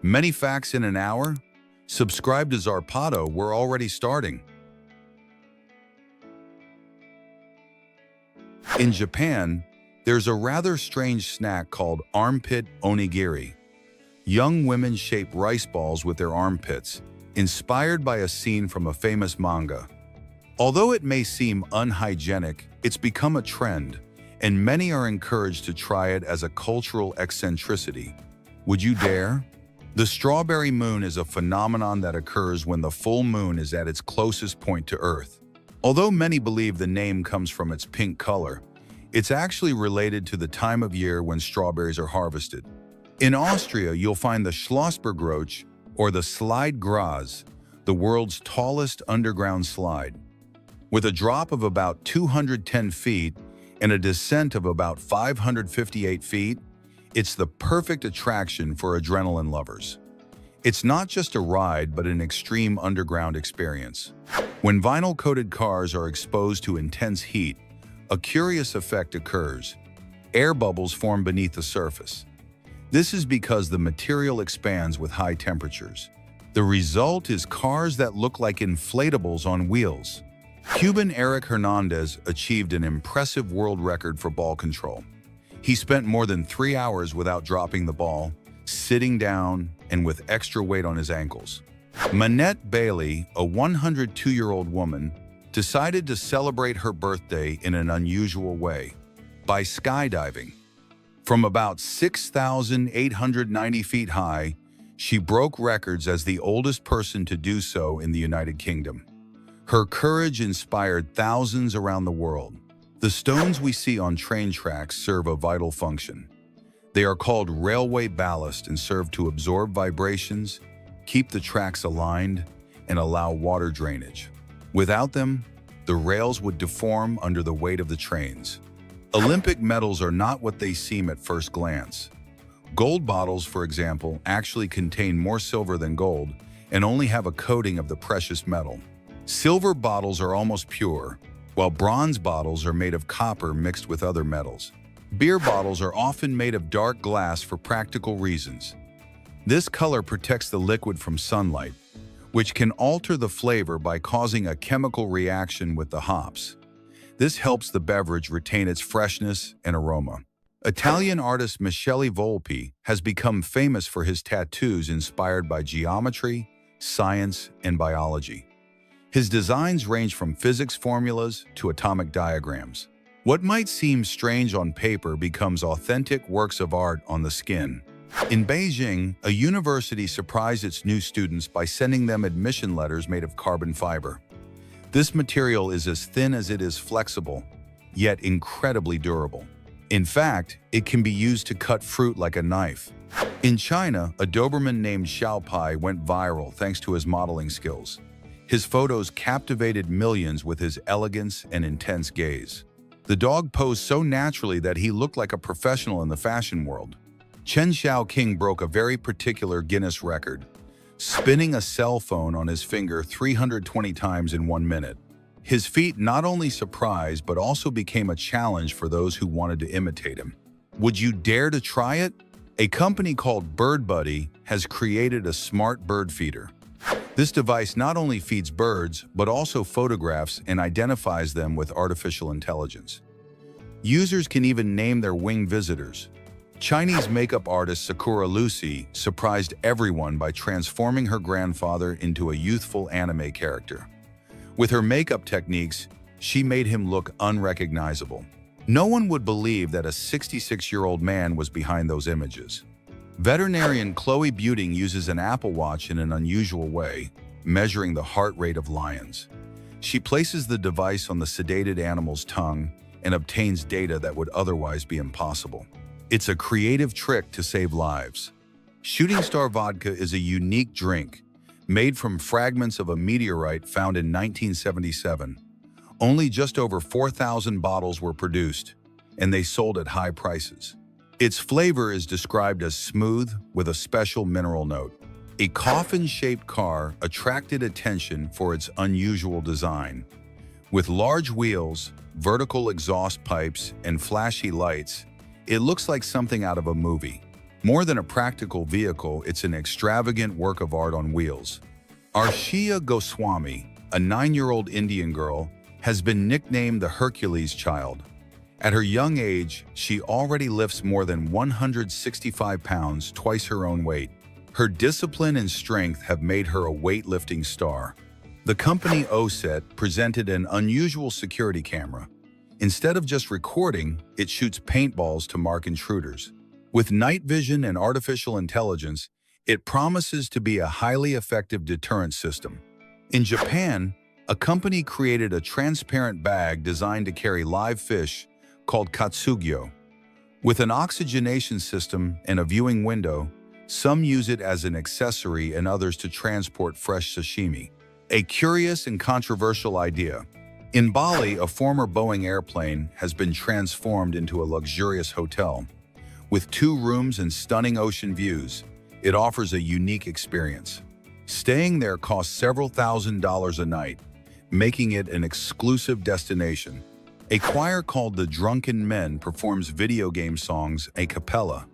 Many facts in an hour? Subscribe to Zarpado, we're already starting. In Japan, there's a rather strange snack called armpit onigiri. Young women shape rice balls with their armpits, inspired by a scene from a famous manga. Although it may seem unhygienic, it's become a trend, and many are encouraged to try it as a cultural eccentricity. Would you dare? The strawberry moon is a phenomenon that occurs when the full moon is at its closest point to Earth. Although many believe the name comes from its pink color, it's actually related to the time of year when strawberries are harvested. In Austria, you'll find the Schlossbergroche, or the Slide Gras, the world's tallest underground slide. With a drop of about 210 feet and a descent of about 558 feet, it's the perfect attraction for adrenaline lovers. It's not just a ride, but an extreme underground experience. When vinyl-coated cars are exposed to intense heat, a curious effect occurs. Air bubbles form beneath the surface. This is because the material expands with high temperatures. The result is cars that look like inflatables on wheels. Cuban Eric Hernandez achieved an impressive world record for ball control. He spent more than 3 hours without dropping the ball, sitting down, and with extra weight on his ankles. Manette Bailey, a 102-year-old woman, decided to celebrate her birthday in an unusual way, by skydiving. From about 6,890 feet high, she broke records as the oldest person to do so in the United Kingdom. Her courage inspired thousands around the world. The stones we see on train tracks serve a vital function. They are called railway ballast and serve to absorb vibrations, keep the tracks aligned, and allow water drainage. Without them, the rails would deform under the weight of the trains. Olympic medals are not what they seem at first glance. Gold bottles, for example, actually contain more silver than gold and only have a coating of the precious metal. Silver bottles are almost pure, while bronze bottles are made of copper mixed with other metals. Beer bottles are often made of dark glass for practical reasons. This color protects the liquid from sunlight, which can alter the flavor by causing a chemical reaction with the hops. This helps the beverage retain its freshness and aroma. Italian artist Michele Volpi has become famous for his tattoos inspired by geometry, science, and biology. His designs range from physics formulas to atomic diagrams. What might seem strange on paper becomes authentic works of art on the skin. In Beijing, a university surprised its new students by sending them admission letters made of carbon fiber. This material is as thin as it is flexible, yet incredibly durable. In fact, it can be used to cut fruit like a knife. In China, a Doberman named Xiaopai went viral thanks to his modeling skills. His photos captivated millions with his elegance and intense gaze. The dog posed so naturally that he looked like a professional in the fashion world. Chen Xiaoqing broke a very particular Guinness record, spinning a cell phone on his finger 320 times in 1 minute. His feat not only surprised but also became a challenge for those who wanted to imitate him. Would you dare to try it? A company called BirdBuddy has created a smart bird feeder. This device not only feeds birds, but also photographs and identifies them with artificial intelligence. Users can even name their winged visitors. Chinese makeup artist Sakura Lucy surprised everyone by transforming her grandfather into a youthful anime character. With her makeup techniques, she made him look unrecognizable. No one would believe that a 66-year-old man was behind those images. Veterinarian Chloe Buting uses an Apple Watch in an unusual way, measuring the heart rate of lions. She places the device on the sedated animal's tongue and obtains data that would otherwise be impossible. It's a creative trick to save lives. Shooting Star Vodka is a unique drink made from fragments of a meteorite found in 1977. Only just over 4,000 bottles were produced, and they sold at high prices. Its flavor is described as smooth with a special mineral note. A coffin-shaped car attracted attention for its unusual design. With large wheels, vertical exhaust pipes, and flashy lights, it looks like something out of a movie. More than a practical vehicle, it's an extravagant work of art on wheels. Arshia Goswami, a 9-year-old Indian girl, has been nicknamed the Hercules child. At her young age, she already lifts more than 165 pounds, twice her own weight. Her discipline and strength have made her a weightlifting star. The company OSET presented an unusual security camera. Instead of just recording, it shoots paintballs to mark intruders. With night vision and artificial intelligence, it promises to be a highly effective deterrent system. In Japan, a company created a transparent bag designed to carry live fish called katsugyo. With an oxygenation system and a viewing window, some use it as an accessory and others to transport fresh sashimi. A curious and controversial idea. In Bali, a former Boeing airplane has been transformed into a luxurious hotel. With 2 rooms and stunning ocean views, it offers a unique experience. Staying there costs several $1,000s a night, making it an exclusive destination. A choir called the Drunken Men performs video game songs a cappella.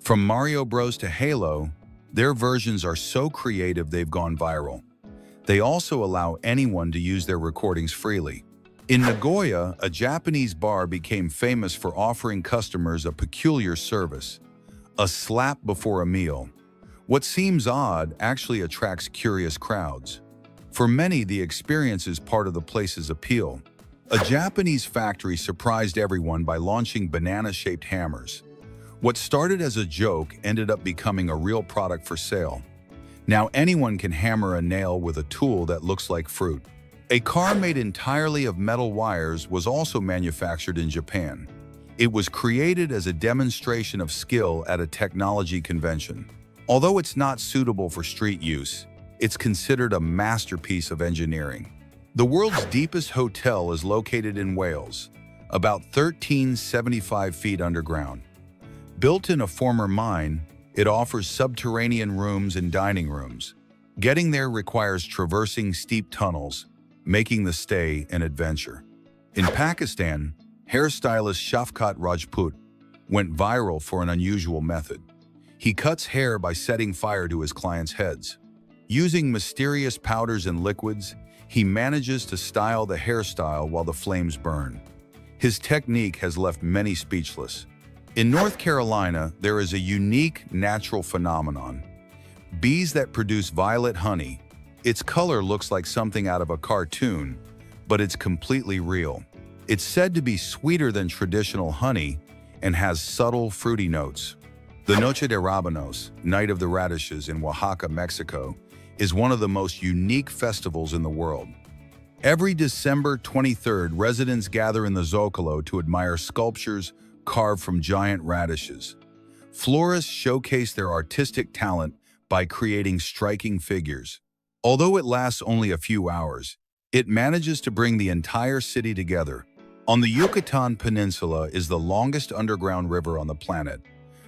From Mario Bros to Halo, their versions are so creative they've gone viral. They also allow anyone to use their recordings freely. In Nagoya, a Japanese bar became famous for offering customers a peculiar service, a slap before a meal. What seems odd actually attracts curious crowds. For many, the experience is part of the place's appeal. A Japanese factory surprised everyone by launching banana-shaped hammers. What started as a joke ended up becoming a real product for sale. Now anyone can hammer a nail with a tool that looks like fruit. A car made entirely of metal wires was also manufactured in Japan. It was created as a demonstration of skill at a technology convention. Although it's not suitable for street use, it's considered a masterpiece of engineering. The world's deepest hotel is located in Wales, about 1,375 feet underground. Built in a former mine, it offers subterranean rooms and dining rooms. Getting there requires traversing steep tunnels, making the stay an adventure. In Pakistan, hairstylist Shafkat Rajput went viral for an unusual method. He cuts hair by setting fire to his clients' heads. Using mysterious powders and liquids, he manages to style the hairstyle while the flames burn. His technique has left many speechless. In North Carolina, there is a unique natural phenomenon. Bees that produce violet honey. Its color looks like something out of a cartoon, but it's completely real. It's said to be sweeter than traditional honey and has subtle, fruity notes. The Noche de Rabanos, Night of the Radishes in Oaxaca, Mexico, is one of the most unique festivals in the world. Every December 23rd, residents gather in the Zocalo to admire sculptures carved from giant radishes. Florists showcase their artistic talent by creating striking figures. Although it lasts only a few hours, it manages to bring the entire city together. On the Yucatan Peninsula is the longest underground river on the planet,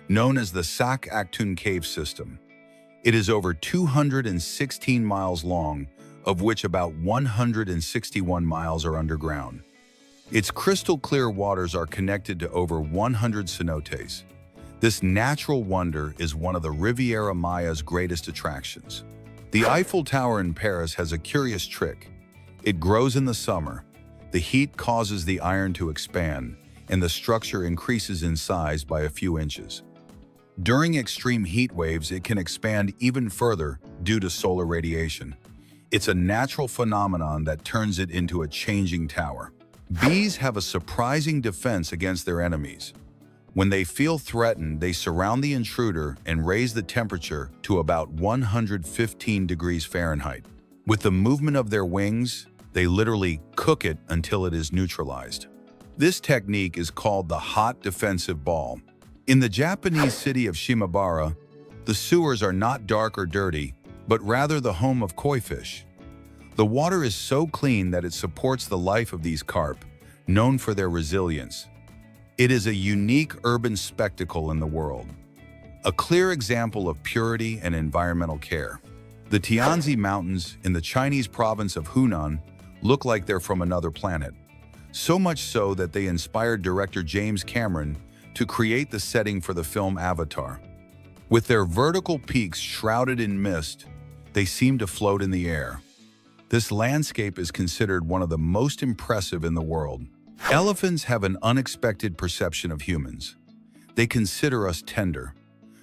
known as the Sac Actun Cave System. It is over 216 miles long, of which about 161 miles are underground. Its crystal-clear waters are connected to over 100 cenotes. This natural wonder is one of the Riviera Maya's greatest attractions. The Eiffel Tower in Paris has a curious trick. It grows in the summer. The heat causes the iron to expand, and the structure increases in size by a few inches. During extreme heat waves, it can expand even further due to solar radiation. It's a natural phenomenon that turns it into a changing tower. Bees have a surprising defense against their enemies. When they feel threatened, they surround the intruder and raise the temperature to about 115 degrees Fahrenheit. With the movement of their wings, they literally cook it until it is neutralized. This technique is called the hot defensive ball. In the Japanese city of Shimabara, the sewers are not dark or dirty, but rather the home of koi fish. The water is so clean that it supports the life of these carp, known for their resilience. It is a unique urban spectacle in the world, a clear example of purity and environmental care. The Tianzi Mountains in the Chinese province of Hunan look like they're from another planet, so much so that they inspired director James Cameron to create the setting for the film Avatar. With their vertical peaks shrouded in mist, they seem to float in the air. This landscape is considered one of the most impressive in the world. Elephants have an unexpected perception of humans. They consider us tender.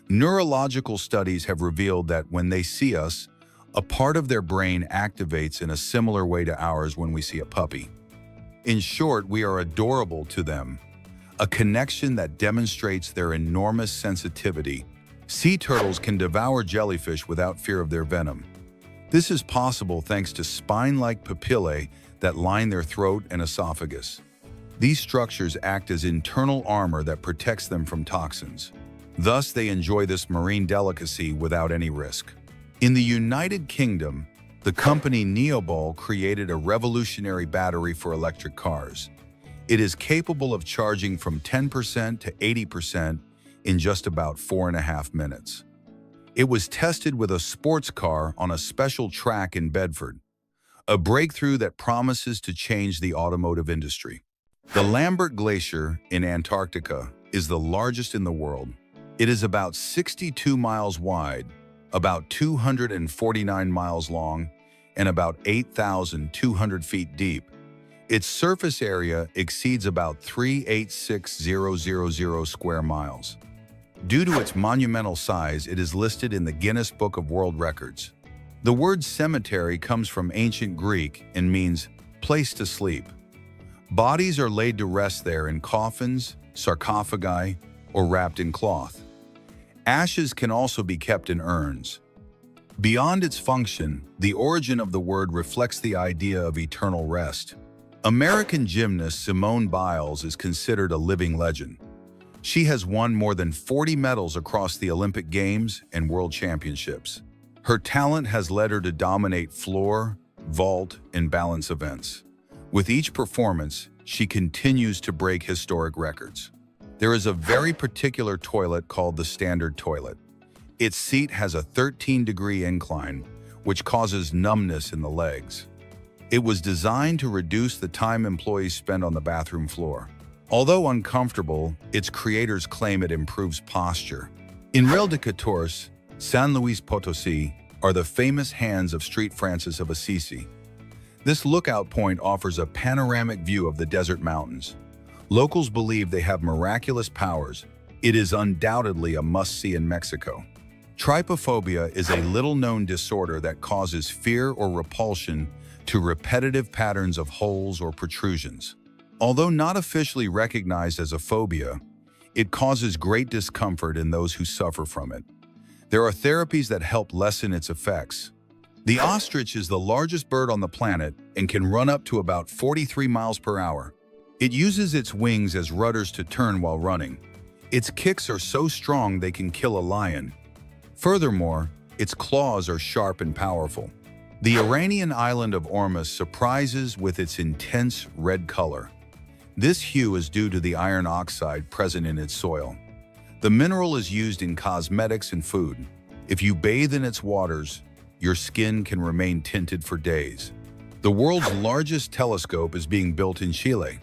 Neurological studies have revealed that when they see us, a part of their brain activates in a similar way to ours when we see a puppy. In short, we are adorable to them, a connection that demonstrates their enormous sensitivity. Sea turtles can devour jellyfish without fear of their venom. This is possible thanks to spine-like papillae that line their throat and esophagus. These structures act as internal armor that protects them from toxins. Thus, they enjoy this marine delicacy without any risk. In the United Kingdom, the company Neoball created a revolutionary battery for electric cars. It is capable of charging from 10% to 80% in just about 4.5 minutes. It was tested with a sports car on a special track in Bedford, a breakthrough that promises to change the automotive industry. The Lambert Glacier in Antarctica is the largest in the world. It is about 62 miles wide, about 249 miles long, and about 8,200 feet deep. Its surface area exceeds about 386,000 square miles. Due to its monumental size, it is listed in the Guinness Book of World Records. The word cemetery comes from ancient Greek and means place to sleep. Bodies are laid to rest there in coffins, sarcophagi, or wrapped in cloth. Ashes can also be kept in urns. Beyond its function, the origin of the word reflects the idea of eternal rest. American gymnast Simone Biles is considered a living legend. She has won more than 40 medals across the Olympic Games and World Championships. Her talent has led her to dominate floor, vault, and balance events. With each performance, she continues to break historic records. There is a very particular toilet called the standard toilet. Its seat has a 13-degree incline, which causes numbness in the legs. It was designed to reduce the time employees spend on the bathroom floor. Although uncomfortable, its creators claim it improves posture. In Real de Catorce, San Luis Potosí, are the famous hands of St. Francis of Assisi. This lookout point offers a panoramic view of the desert mountains. Locals believe they have miraculous powers. It is undoubtedly a must-see in Mexico. Trypophobia is a little-known disorder that causes fear or repulsion to repetitive patterns of holes or protrusions. Although not officially recognized as a phobia, it causes great discomfort in those who suffer from it. There are therapies that help lessen its effects. The ostrich is the largest bird on the planet and can run up to about 43 miles per hour. It uses its wings as rudders to turn while running. Its kicks are so strong they can kill a lion. Furthermore, its claws are sharp and powerful. The Iranian island of Ormus surprises with its intense red color. This hue is due to the iron oxide present in its soil. The mineral is used in cosmetics and food. If you bathe in its waters, your skin can remain tinted for days. The world's largest telescope is being built in Chile.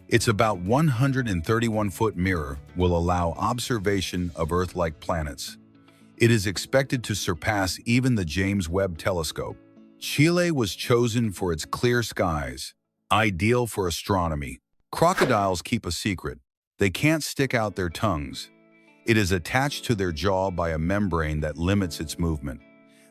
Its about 131-foot mirror will allow observation of Earth-like planets. It is expected to surpass even the James Webb Telescope. Chile was chosen for its clear skies, ideal for astronomy. Crocodiles keep a secret. They can't stick out their tongues. It is attached to their jaw by a membrane that limits its movement.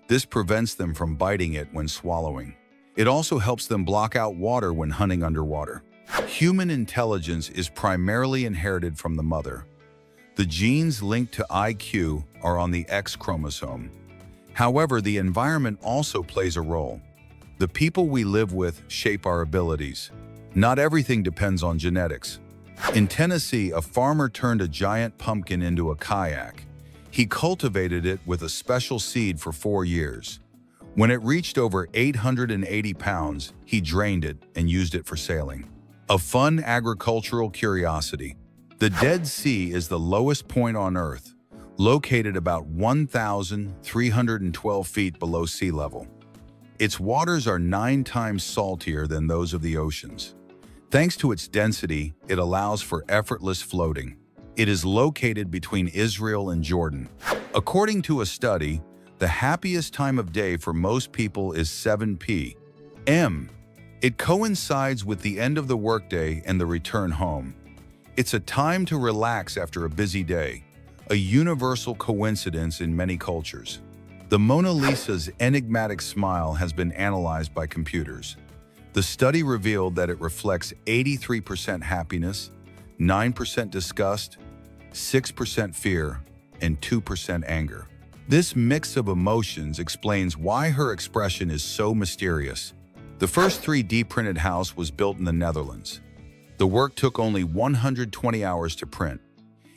This prevents them from biting it when swallowing. It also helps them block out water when hunting underwater. Human intelligence is primarily inherited from the mother. The genes linked to IQ are on the X chromosome. However, the environment also plays a role. The people we live with shape our abilities. Not everything depends on genetics. In Tennessee, a farmer turned a giant pumpkin into a kayak. He cultivated it with a special seed for 4 years. When it reached over 880 pounds, he drained it and used it for sailing. A fun agricultural curiosity. The Dead Sea is the lowest point on Earth, located about 1,312 feet below sea level. Its waters are 9 times saltier than those of the oceans. Thanks to its density, it allows for effortless floating. It is located between Israel and Jordan. According to a study, the happiest time of day for most people is 7 p.m. It coincides with the end of the workday and the return home. It's a time to relax after a busy day, a universal coincidence in many cultures. The Mona Lisa's enigmatic smile has been analyzed by computers. The study revealed that it reflects 83% happiness, 9% disgust, 6% fear, and 2% anger. This mix of emotions explains why her expression is so mysterious. The first 3D printed house was built in the Netherlands. The work took only 120 hours to print.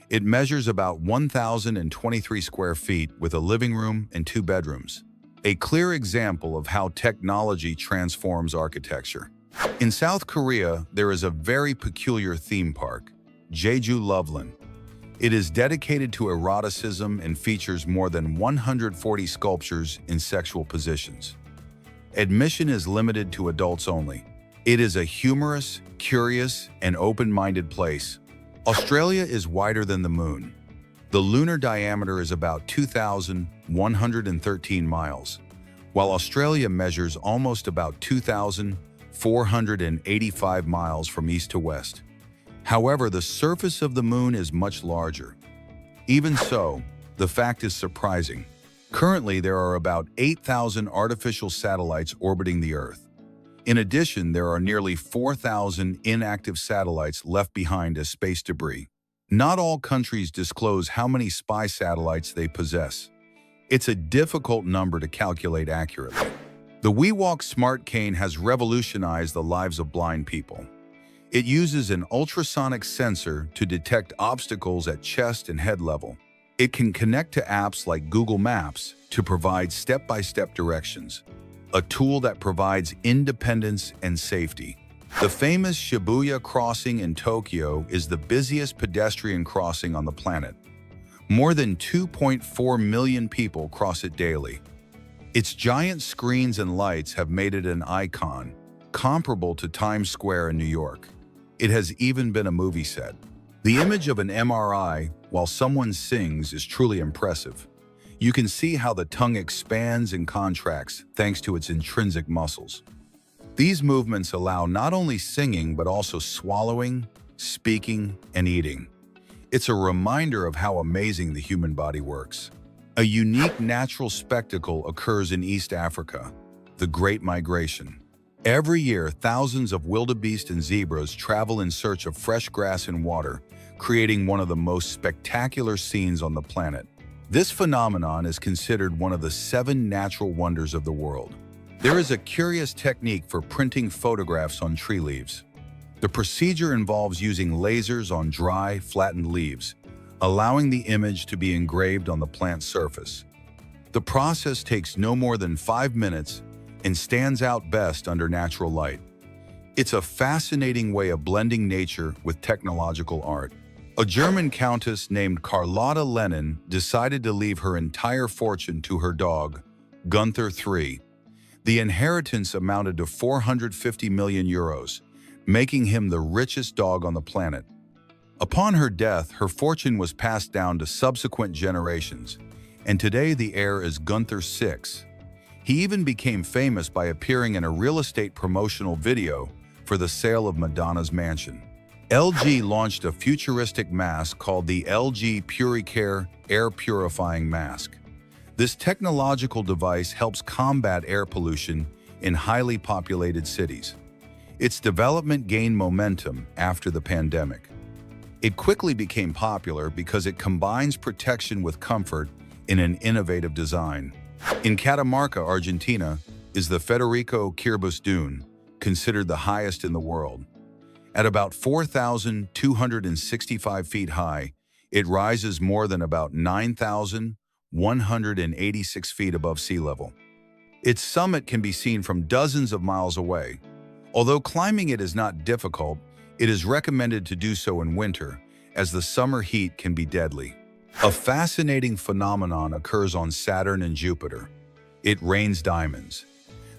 It measures about 1,023 square feet with a living room and 2 bedrooms. A clear example of how technology transforms architecture. In South Korea, there is a very peculiar theme park, Jeju Loveland. It is dedicated to eroticism and features more than 140 sculptures in sexual positions. Admission is limited to adults only. It is a humorous, curious, and open-minded place. Australia is wider than the moon. The lunar diameter is about 2,113 miles, while Australia measures almost about 2,485 miles from east to west. However, the surface of the moon is much larger. Even so, the fact is surprising. Currently, there are about 8,000 artificial satellites orbiting the Earth. In addition, there are nearly 4,000 inactive satellites left behind as space debris. Not all countries disclose how many spy satellites they possess. It's a difficult number to calculate accurately. The WeWalk Smart Cane has revolutionized the lives of blind people. It uses an ultrasonic sensor to detect obstacles at chest and head level. It can connect to apps like Google Maps to provide step-by-step directions, a tool that provides independence and safety. The famous Shibuya crossing in Tokyo is the busiest pedestrian crossing on the planet. More than 2.4 million people cross it daily. Its giant screens and lights have made it an icon, comparable to Times Square in New York. It has even been a movie set. The image of an MRI while someone sings is truly impressive. You can see how the tongue expands and contracts thanks to its intrinsic muscles. These movements allow not only singing but also swallowing, speaking, and eating. It's a reminder of how amazing the human body works. A unique natural spectacle occurs in East Africa, the Great Migration. Every year, thousands of wildebeest and zebras travel in search of fresh grass and water, creating one of the most spectacular scenes on the planet. This phenomenon is considered one of the 7 natural wonders of the world. There is a curious technique for printing photographs on tree leaves. The procedure involves using lasers on dry, flattened leaves, allowing the image to be engraved on the plant's surface. The process takes no more than 5 minutes and stands out best under natural light. It's a fascinating way of blending nature with technological art. A German countess named Carlotta Lennon decided to leave her entire fortune to her dog, Gunther III. The inheritance amounted to 450 million euros, making him the richest dog on the planet. Upon her death, her fortune was passed down to subsequent generations, and today the heir is Gunther VI. He even became famous by appearing in a real estate promotional video for the sale of Madonna's mansion. LG launched a futuristic mask called the LG PuriCare Air Purifying Mask. This technological device helps combat air pollution in highly populated cities. Its development gained momentum after the pandemic. It quickly became popular because it combines protection with comfort in an innovative design. In Catamarca, Argentina, is the Federico Quirbus Dune, considered the highest in the world. At about 4,265 feet high, it rises more than about 9,186 feet above sea level. Its summit can be seen from dozens of miles away. Although climbing it is not difficult, it is recommended to do so in winter, as the summer heat can be deadly. A fascinating phenomenon occurs on Saturn and Jupiter. It rains diamonds.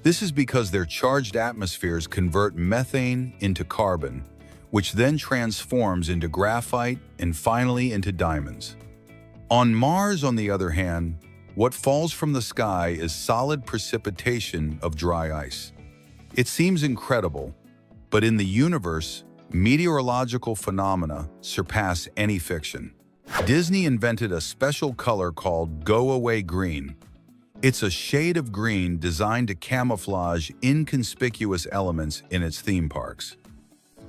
This is because their charged atmospheres convert methane into carbon, which then transforms into graphite and finally into diamonds. On Mars, on the other hand, what falls from the sky is solid precipitation of dry ice. It seems incredible, but in the universe, meteorological phenomena surpass any fiction. Disney invented a special color called go-away green. It's a shade of green designed to camouflage inconspicuous elements in its theme parks.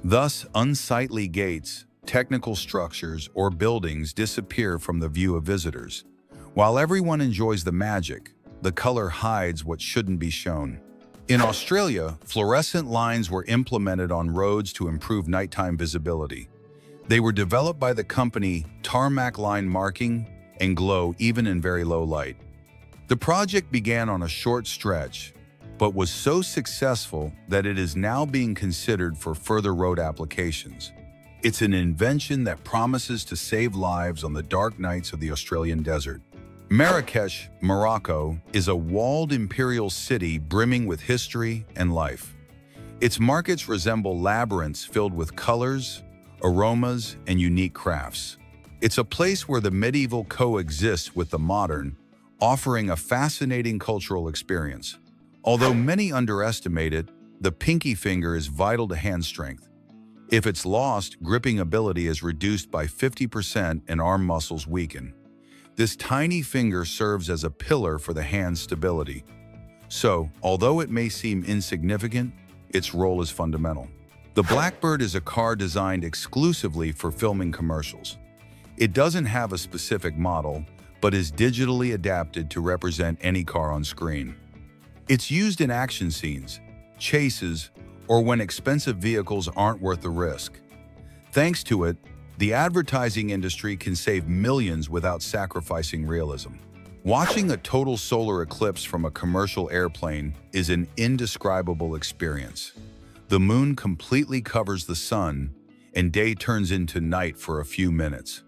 Thus, unsightly gates, technical structures, or buildings disappear from the view of visitors. While everyone enjoys the magic, the color hides what shouldn't be shown. In Australia, fluorescent lines were implemented on roads to improve nighttime visibility. They were developed by the company Tarmac Line Marking and glow even in very low light. The project began on a short stretch, but was so successful that it is now being considered for further road applications. It's an invention that promises to save lives on the dark nights of the Australian desert. Marrakech, Morocco, is a walled imperial city brimming with history and life. Its markets resemble labyrinths filled with colors, aromas, and unique crafts. It's a place where the medieval coexists with the modern, offering a fascinating cultural experience. Although many underestimate it, the pinky finger is vital to hand strength. If it's lost, gripping ability is reduced by 50% and arm muscles weaken. This tiny finger serves as a pillar for the hand's stability. So, although it may seem insignificant, its role is fundamental. The Blackbird is a car designed exclusively for filming commercials. It doesn't have a specific model, but is digitally adapted to represent any car on screen. It's used in action scenes, chases, or when expensive vehicles aren't worth the risk. Thanks to it, the advertising industry can save millions without sacrificing realism. Watching a total solar eclipse from a commercial airplane is an indescribable experience. The moon completely covers the sun, and day turns into night for a few minutes.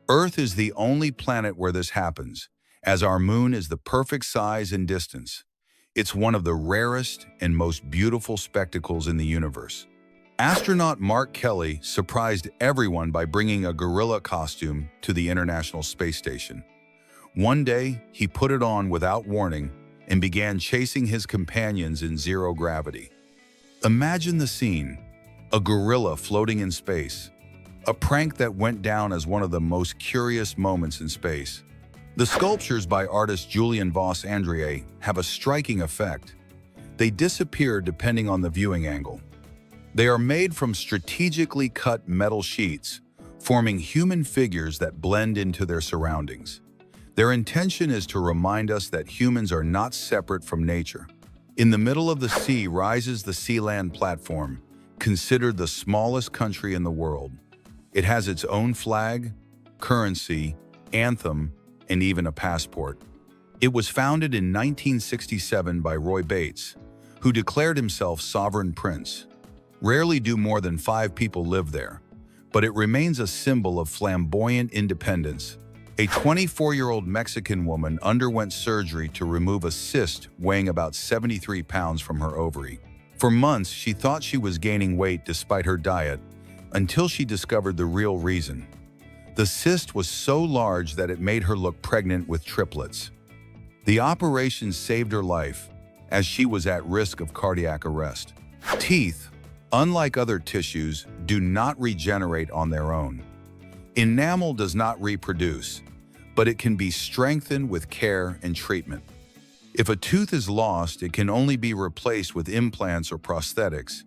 Earth is the only planet where this happens, as our moon is the perfect size and distance. It's one of the rarest and most beautiful spectacles in the universe. Astronaut Mark Kelly surprised everyone by bringing a gorilla costume to the International Space Station. One day, he put it on without warning and began chasing his companions in zero gravity. Imagine the scene, a gorilla floating in space, a prank that went down as one of the most curious moments in space. The sculptures by artist Julian Voss Andrié have a striking effect. They disappear depending on the viewing angle. They are made from strategically cut metal sheets, forming human figures that blend into their surroundings. Their intention is to remind us that humans are not separate from nature. In the middle of the sea rises the Sealand platform, considered the smallest country in the world. It has its own flag, currency, anthem, and even a passport. It was founded in 1967 by Roy Bates, who declared himself sovereign prince. Rarely do more than 5 people live there, but it remains a symbol of flamboyant independence. A 24-year-old Mexican woman underwent surgery to remove a cyst weighing about 73 pounds from her ovary. For months, she thought she was gaining weight despite her diet, until she discovered the real reason. The cyst was so large that it made her look pregnant with triplets. The operation saved her life, as she was at risk of cardiac arrest. Teeth, unlike other tissues, do not regenerate on their own. Enamel does not reproduce, but it can be strengthened with care and treatment. If a tooth is lost, it can only be replaced with implants or prosthetics.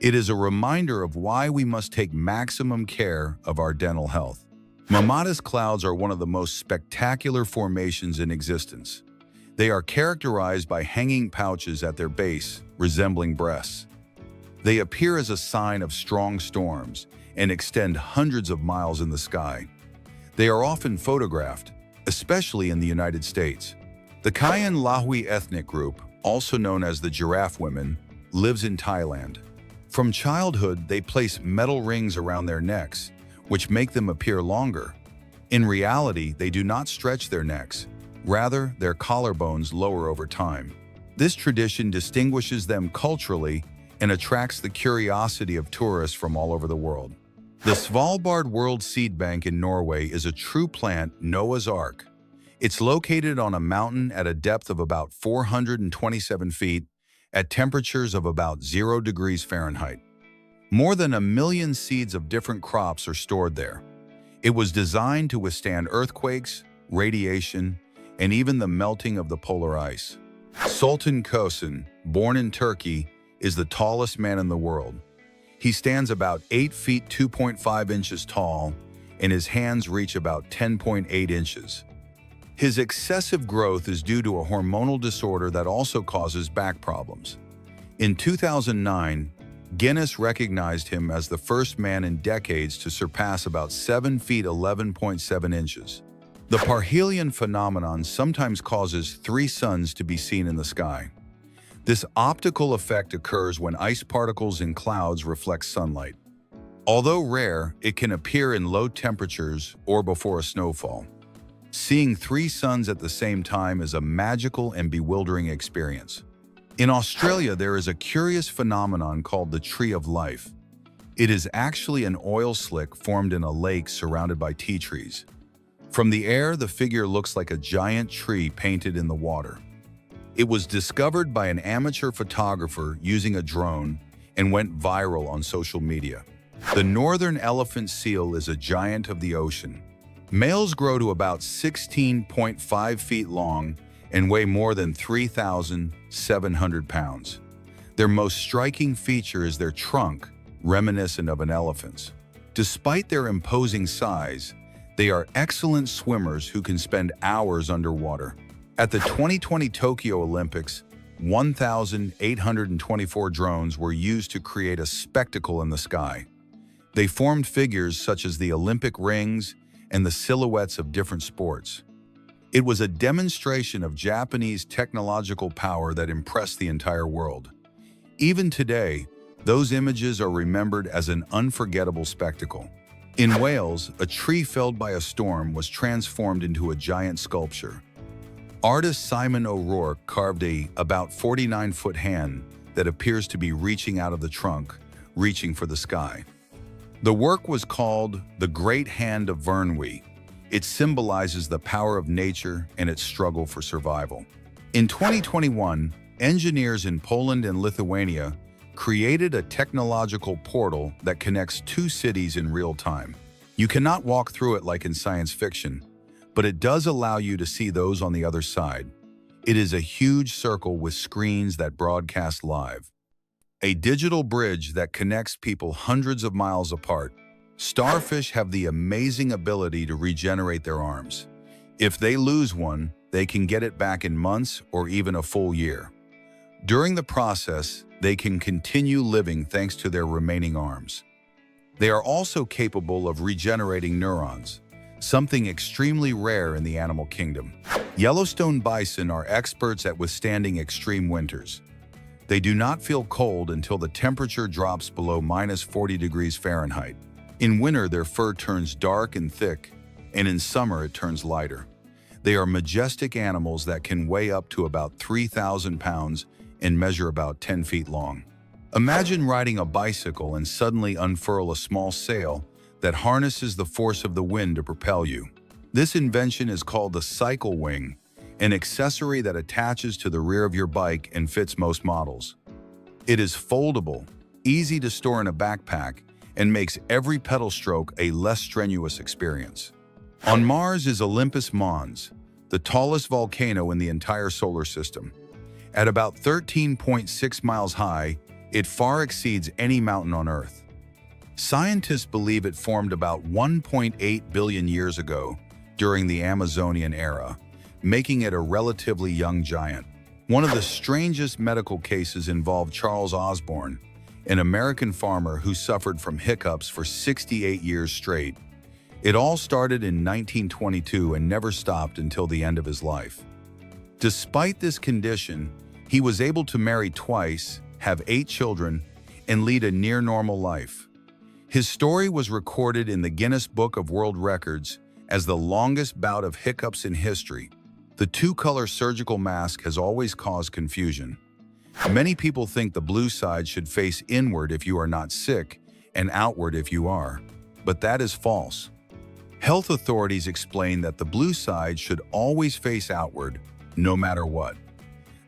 It is a reminder of why we must take maximum care of our dental health. Mammatus clouds are one of the most spectacular formations in existence. They are characterized by hanging pouches at their base, resembling breasts. They appear as a sign of strong storms and extend hundreds of miles in the sky. They are often photographed, especially in the United States. The Kayan Lahui ethnic group, also known as the giraffe women, lives in Thailand. From childhood, they place metal rings around their necks, which make them appear longer. In reality, they do not stretch their necks. Rather, their collarbones lower over time. This tradition distinguishes them culturally and attracts the curiosity of tourists from all over the world. The Svalbard World Seed Bank in Norway is a true plant Noah's Ark. It's located on a mountain at a depth of about 427 feet at temperatures of about 0 degrees Fahrenheit. More than 1 million seeds of different crops are stored there. It was designed to withstand earthquakes, radiation, and even the melting of the polar ice. Sultan Kösen, born in Turkey, is the tallest man in the world. He stands about 8 feet 2.5 inches tall, and his hands reach about 10.8 inches. His excessive growth is due to a hormonal disorder that also causes back problems. In 2009, Guinness recognized him as the first man in decades to surpass about 7 feet 11.7 inches. The parhelion phenomenon sometimes causes 3 suns to be seen in the sky. This optical effect occurs when ice particles in clouds reflect sunlight. Although rare, it can appear in low temperatures or before a snowfall. Seeing 3 suns at the same time is a magical and bewildering experience. In Australia, there is a curious phenomenon called the Tree of Life. It is actually an oil slick formed in a lake surrounded by tea trees. From the air, the figure looks like a giant tree painted in the water. It was discovered by an amateur photographer using a drone and went viral on social media. The northern elephant seal is a giant of the ocean. Males grow to about 16.5 feet long and weigh more than 3,700 pounds. Their most striking feature is their trunk, reminiscent of an elephant's. Despite their imposing size, they are excellent swimmers who can spend hours underwater. At the 2020 Tokyo Olympics, 1,824 drones were used to create a spectacle in the sky. They formed figures such as the Olympic rings and the silhouettes of different sports. It was a demonstration of Japanese technological power that impressed the entire world. Even today, those images are remembered as an unforgettable spectacle. In Wales, a tree felled by a storm was transformed into a giant sculpture. Artist Simon O'Rourke carved a about 49-foot hand that appears to be reaching out of the trunk, reaching for the sky. The work was called The Great Hand of Vernwy. It symbolizes the power of nature and its struggle for survival. In 2021, engineers in Poland and Lithuania created a technological portal that connects 2 cities in real time. You cannot walk through it like in science fiction, but it does allow you to see those on the other side. It is a huge circle with screens that broadcast live. A digital bridge that connects people hundreds of miles apart. Starfish have the amazing ability to regenerate their arms. If they lose one, they can get it back in months or even a full year. During the process, they can continue living thanks to their remaining arms. They are also capable of regenerating neurons, something extremely rare in the animal kingdom. Yellowstone bison are experts at withstanding extreme winters. They do not feel cold until the temperature drops below -40 degrees Fahrenheit. In winter, their fur turns dark and thick, and in summer it turns lighter. They are majestic animals that can weigh up to about 3,000 pounds and measure about 10 feet long. Imagine riding a bicycle and suddenly unfurl a small sail that harnesses the force of the wind to propel you. This invention is called the cycle wing, an accessory that attaches to the rear of your bike and fits most models. It is foldable, easy to store in a backpack, and makes every pedal stroke a less strenuous experience. On Mars is Olympus Mons, the tallest volcano in the entire solar system. At about 13.6 miles high, it far exceeds any mountain on Earth. Scientists believe it formed about 1.8 billion years ago during the Amazonian era, making it a relatively young giant. One of the strangest medical cases involved Charles Osborne, an American farmer who suffered from hiccups for 68 years straight. It all started in 1922 and never stopped until the end of his life. Despite this condition, he was able to marry twice, have 8 children, and lead a near-normal life. His story was recorded in the Guinness Book of World Records as the longest bout of hiccups in history. The 2-color surgical mask has always caused confusion. Many people think the blue side should face inward if you are not sick and outward if you are. but that is false. Health authorities explain that the blue side should always face outward, no matter what.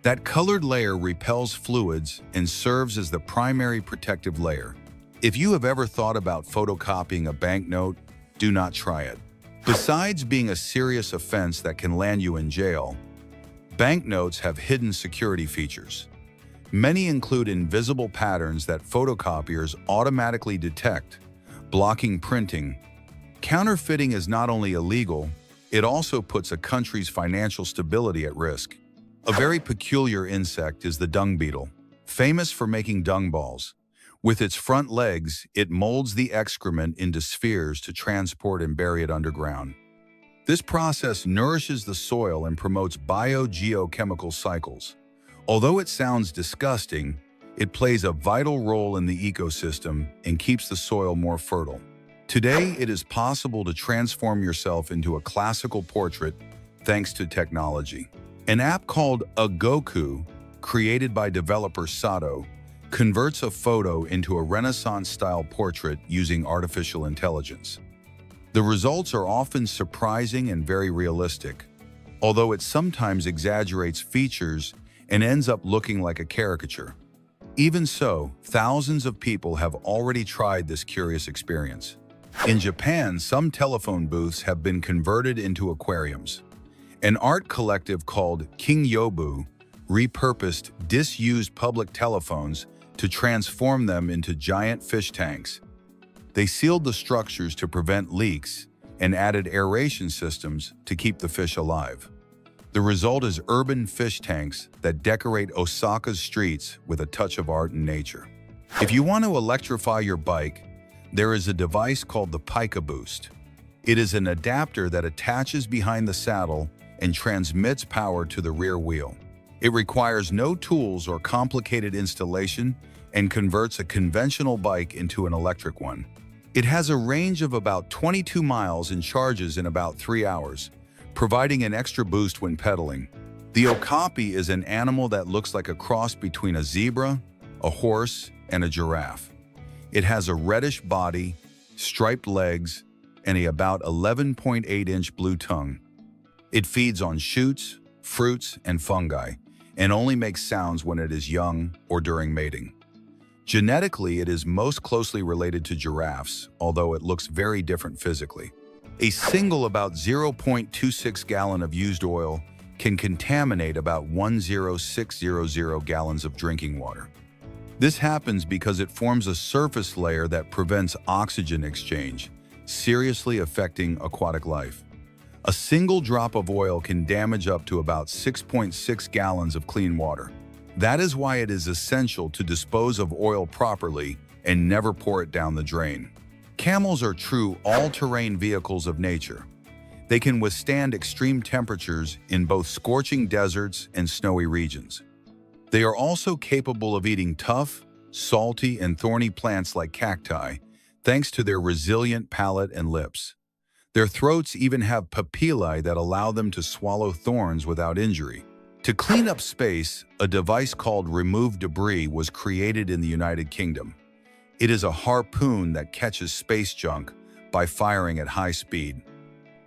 That colored layer repels fluids and serves as the primary protective layer. If you have ever thought about photocopying a banknote, do not try it. Besides being a serious offense that can land you in jail, banknotes have hidden security features. Many include invisible patterns that photocopiers automatically detect, blocking printing. Counterfeiting is not only illegal, it also puts a country's financial stability at risk. A very peculiar insect is the dung beetle, famous for making dung balls. With its front legs, it molds the excrement into spheres to transport and bury it underground. This process nourishes the soil and promotes biogeochemical cycles. Although it sounds disgusting, it plays a vital role in the ecosystem and keeps the soil more fertile. Today, it is possible to transform yourself into a classical portrait thanks to technology. An app called Goku, created by developer Sato, converts a photo into a Renaissance-style portrait using artificial intelligence. The results are often surprising and very realistic, although it sometimes exaggerates features and ends up looking like a caricature. Even so, thousands of people have already tried this curious experience. In Japan, some telephone booths have been converted into aquariums. An art collective called King Yobu repurposed disused public telephones to transform them into giant fish tanks. They sealed the structures to prevent leaks and added aeration systems to keep the fish alive. The result is urban fish tanks that decorate Osaka's streets with a touch of art and nature. If you want to electrify your bike, there is a device called the Pika Boost. It is an adapter that attaches behind the saddle and transmits power to the rear wheel. It requires no tools or complicated installation and converts a conventional bike into an electric one. It has a range of about 22 miles and charges in about 3 hours, providing an extra boost when pedaling. The okapi is an animal that looks like a cross between a zebra, a horse, and a giraffe. It has a reddish body, striped legs, and a about 11.8-inch blue tongue. It feeds on shoots, fruits, and fungi, and only makes sounds when it is young or during mating. Genetically, it is most closely related to giraffes, although it looks very different physically. A single about 0.26 gallon of used oil can contaminate about 10600 gallons of drinking water. This happens because it forms a surface layer that prevents oxygen exchange, seriously affecting aquatic life. A single drop of oil can damage up to about 6.6 gallons of clean water. That is why it is essential to dispose of oil properly and never pour it down the drain. Camels are true all-terrain vehicles of nature. They can withstand extreme temperatures in both scorching deserts and snowy regions. They are also capable of eating tough, salty, and thorny plants like cacti, thanks to their resilient palate and lips. Their throats even have papillae that allow them to swallow thorns without injury. To clean up space, a device called Remove Debris was created in the United Kingdom. It is a harpoon that catches space junk by firing at high speed.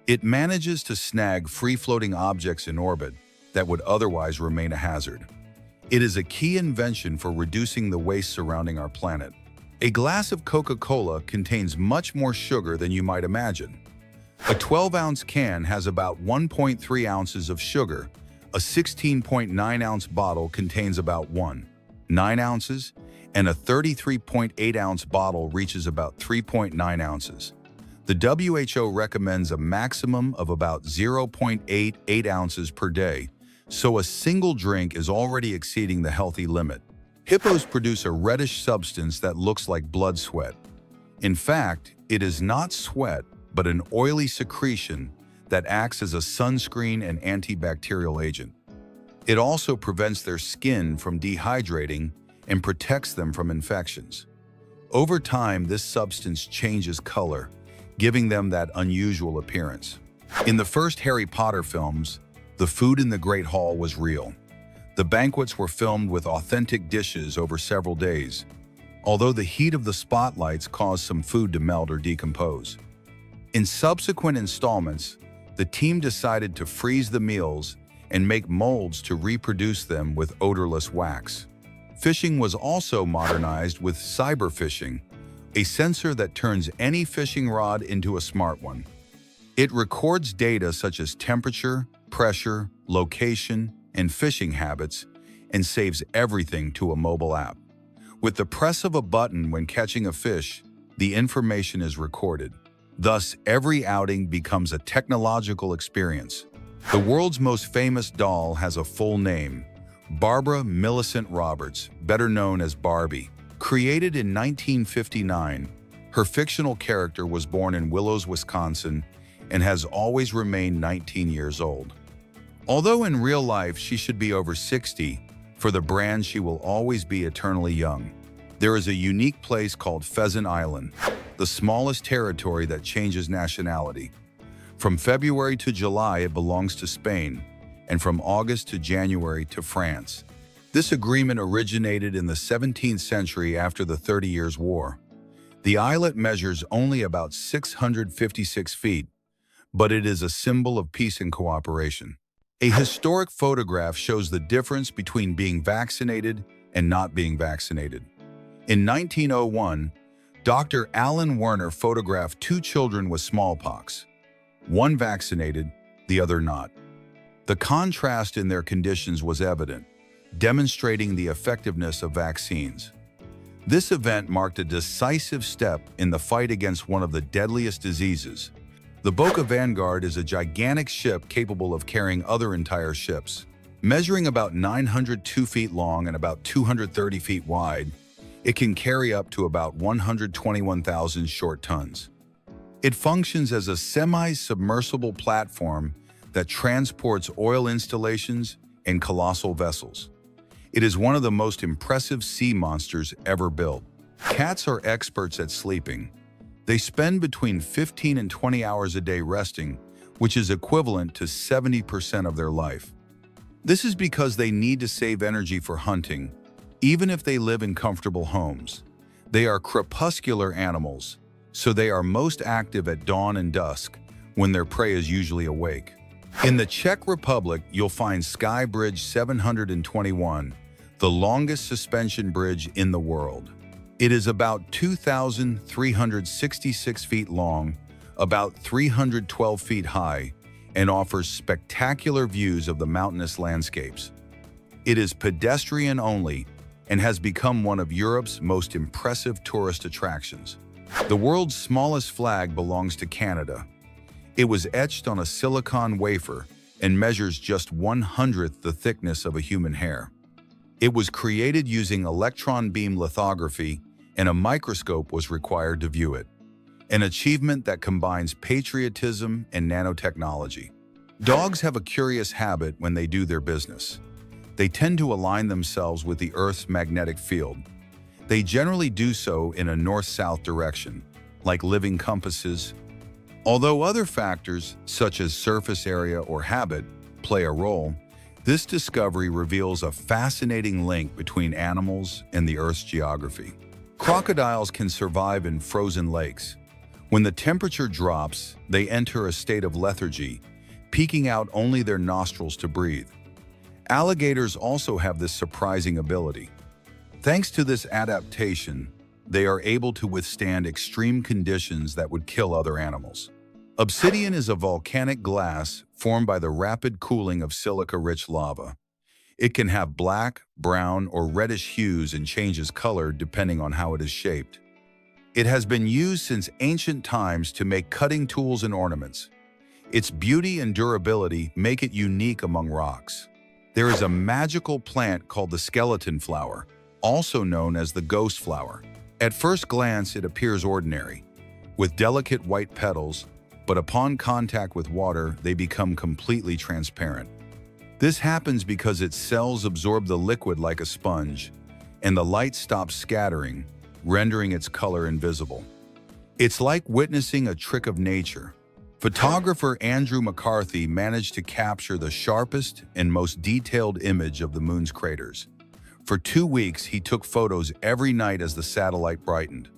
It manages to snag free-floating objects in orbit that would otherwise remain a hazard. It is a key invention for reducing the waste surrounding our planet. A glass of Coca-Cola contains much more sugar than you might imagine. A 12-ounce can has about 1.3 ounces of sugar. A 16.9-ounce bottle contains about 1.9 ounces, and a 33.8-ounce bottle reaches about 3.9 ounces. The WHO recommends a maximum of about 0.88 ounces per day, so a single drink is already exceeding the healthy limit. Hippos produce a reddish substance that looks like blood sweat. In fact, it is not sweat, but an oily secretion that acts as a sunscreen and antibacterial agent. It also prevents their skin from dehydrating and protects them from infections. Over time, this substance changes color, giving them that unusual appearance. In the first Harry Potter films, the food in the Great Hall was real. The banquets were filmed with authentic dishes over several days. although the heat of the spotlights caused some food to melt or decompose. In subsequent installments, the team decided to freeze the meals and make molds to reproduce them with odorless wax. Fishing was also modernized with cyberfishing, a sensor that turns any fishing rod into a smart one. It records data such as temperature, pressure, location, and fishing habits, and saves everything to a mobile app. With the press of a button when catching a fish, the information is recorded. Thus, every outing becomes a technological experience. The world's most famous doll has a full name: Barbara Millicent Roberts, better known as Barbie. Created in 1959, her fictional character was born in Willows, Wisconsin, and has always remained 19 years old. Although in real life she should be over 60, for the brand she will always be eternally young. There is a unique place called Pheasant Island, the smallest territory that changes nationality. From February to July, it belongs to Spain, and from August to January to France. This agreement originated in the 17th century after the 30 Years' War. The islet measures only about 656 feet, but it is a symbol of peace and cooperation. A historic photograph shows the difference between being vaccinated and not being vaccinated. In 1901, Dr. Alan Werner photographed two children with smallpox, one vaccinated, the other not. The contrast in their conditions was evident, demonstrating the effectiveness of vaccines. This event marked a decisive step in the fight against one of the deadliest diseases. The Boca Vanguard is a gigantic ship capable of carrying other entire ships. Measuring about 902 feet long and about 230 feet wide, it can carry up to about 121,000 short tons. It functions as a semi-submersible platform that transports oil installations and colossal vessels. It is one of the most impressive sea monsters ever built. Cats are experts at sleeping. They spend between 15 and 20 hours a day resting, which is equivalent to 70% of their life. This is because they need to save energy for hunting, even if they live in comfortable homes. They are crepuscular animals, so they are most active at dawn and dusk, when their prey is usually awake. In the Czech Republic, you'll find Sky Bridge 721, the longest suspension bridge in the world. It is about 2,366 feet long, about 312 feet high, and offers spectacular views of the mountainous landscapes. It is pedestrian only and has become one of Europe's most impressive tourist attractions. The world's smallest flag belongs to Canada. It was etched on a silicon wafer and measures just 1/100th the thickness of a human hair. It was created using electron beam lithography, and a microscope was required to view it, an achievement that combines patriotism and nanotechnology. Dogs have a curious habit when they do their business. They tend to align themselves with the Earth's magnetic field. They generally do so in a north-south direction, like living compasses. Although other factors, such as surface area or habit, play a role, this discovery reveals a fascinating link between animals and the Earth's geography. Crocodiles can survive in frozen lakes. When the temperature drops, they enter a state of lethargy, peeking out only their nostrils to breathe. Alligators also have this surprising ability. Thanks to this adaptation, they are able to withstand extreme conditions that would kill other animals. Obsidian is a volcanic glass formed by the rapid cooling of silica-rich lava. It can have black, brown, or reddish hues and changes color depending on how it is shaped. It has been used since ancient times to make cutting tools and ornaments. Its beauty and durability make it unique among rocks. There is a magical plant called the skeleton flower, also known as the ghost flower. At first glance, it appears ordinary, with delicate white petals, but upon contact with water, they become completely transparent. This happens because its cells absorb the liquid like a sponge, and the light stops scattering, rendering its color invisible. It's like witnessing a trick of nature. Photographer Andrew McCarthy managed to capture the sharpest and most detailed image of the moon's craters, For 2 weeks, he took photos every night as the satellite brightened.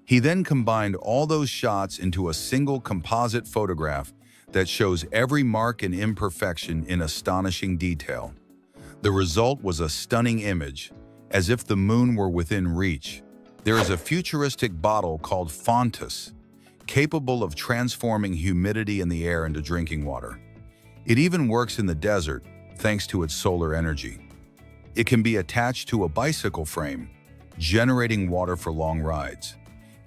He then combined all those shots into a single composite photograph that shows every mark and imperfection in astonishing detail. The result was a stunning image, as if the moon were within reach. There is a futuristic bottle called Fontus, capable of transforming humidity in the air into drinking water. It even works in the desert, thanks to its solar energy. It can be attached to a bicycle frame, generating water for long rides.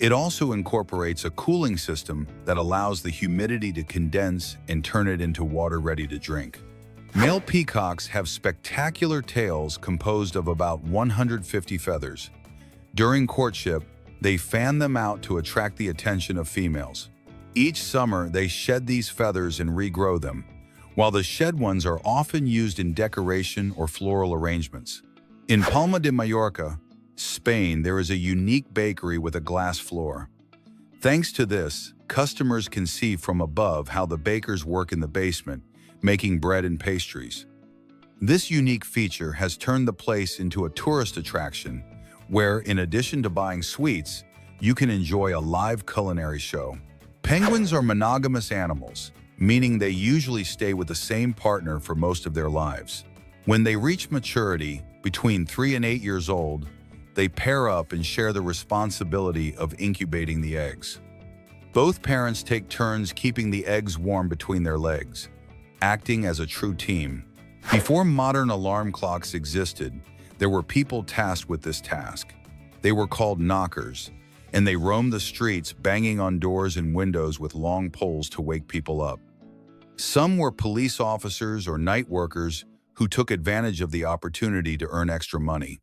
It also incorporates a cooling system that allows the humidity to condense and turn it into water ready to drink. Male peacocks have spectacular tails composed of about 150 feathers. During courtship, they fan them out to attract the attention of females. Each summer, they shed these feathers and regrow them, while the shed ones are often used in decoration or floral arrangements. In Palma de Mallorca, Spain, there is a unique bakery with a glass floor. Thanks to this, customers can see from above how the bakers work in the basement, making bread and pastries. This unique feature has turned the place into a tourist attraction where, in addition to buying sweets, you can enjoy a live culinary show. Penguins are monogamous animals, meaning they usually stay with the same partner for most of their lives. When they reach maturity, between 3 and 8 years old, they pair up and share the responsibility of incubating the eggs. Both parents take turns keeping the eggs warm between their legs, acting as a true team. Before modern alarm clocks existed, there were people tasked with this task. They were called knockers, and they roamed the streets banging on doors and windows with long poles to wake people up. Some were police officers or night workers who took advantage of the opportunity to earn extra money.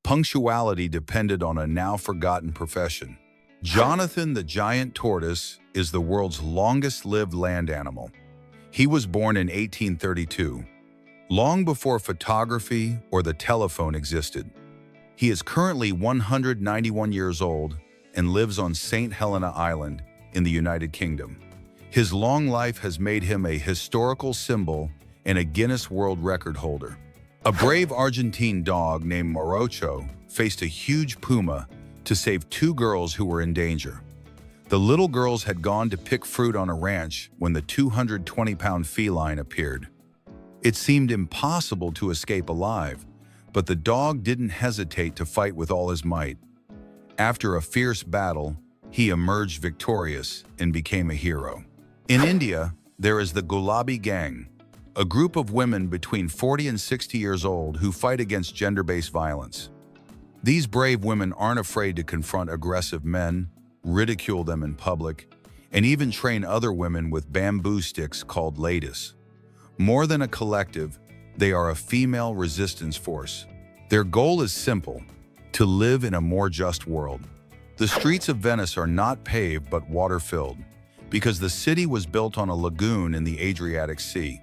Punctuality depended on a now-forgotten profession. Jonathan the giant tortoise is the world's longest-lived land animal. He was born in 1832, long before photography or the telephone existed. He is currently 191 years old and lives on St. Helena Island in the United Kingdom. His long life has made him a historical symbol and a Guinness World Record holder. A brave Argentine dog named Morocho faced a huge puma to save 2 girls who were in danger. The little girls had gone to pick fruit on a ranch when the 220-pound feline appeared. It seemed impossible to escape alive, but the dog didn't hesitate to fight with all his might. After a fierce battle, he emerged victorious and became a hero. In India, there is the Gulabi Gang, a group of women between 40 and 60 years old who fight against gender-based violence. These brave women aren't afraid to confront aggressive men, ridicule them in public, and even train other women with bamboo sticks called ladies. More than a collective, they are a female resistance force. Their goal is simple: to live in a more just world. The streets of Venice are not paved but water-filled, because the city was built on a lagoon in the Adriatic Sea.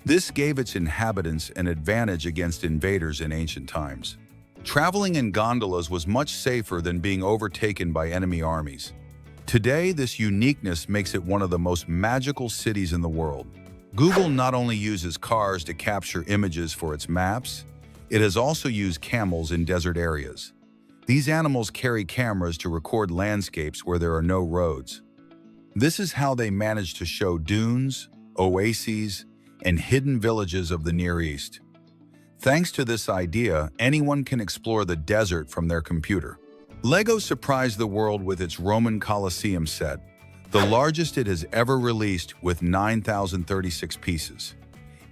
This gave its inhabitants an advantage against invaders in ancient times. Traveling in gondolas was much safer than being overtaken by enemy armies. Today, this uniqueness makes it one of the most magical cities in the world. Google not only uses cars to capture images for its maps, it has also used camels in desert areas. These animals carry cameras to record landscapes where there are no roads. This is how they manage to show dunes, oases, and hidden villages of the Near East. Thanks to this idea, anyone can explore the desert from their computer. LEGO surprised the world with its Roman Colosseum set, the largest it has ever released, with 9,036 pieces.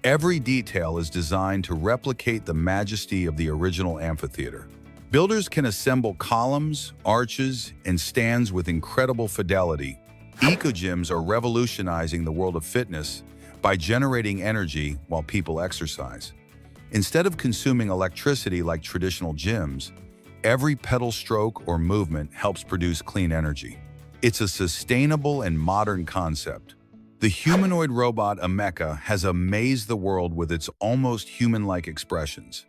Every detail is designed to replicate the majesty of the original amphitheater. Builders can assemble columns, arches, and stands with incredible fidelity. Eco-gyms are revolutionizing the world of fitness by generating energy while people exercise. Instead of consuming electricity like traditional gyms, every pedal stroke or movement helps produce clean energy. It's a sustainable and modern concept. The humanoid robot Ameca has amazed the world with its almost human-like expressions.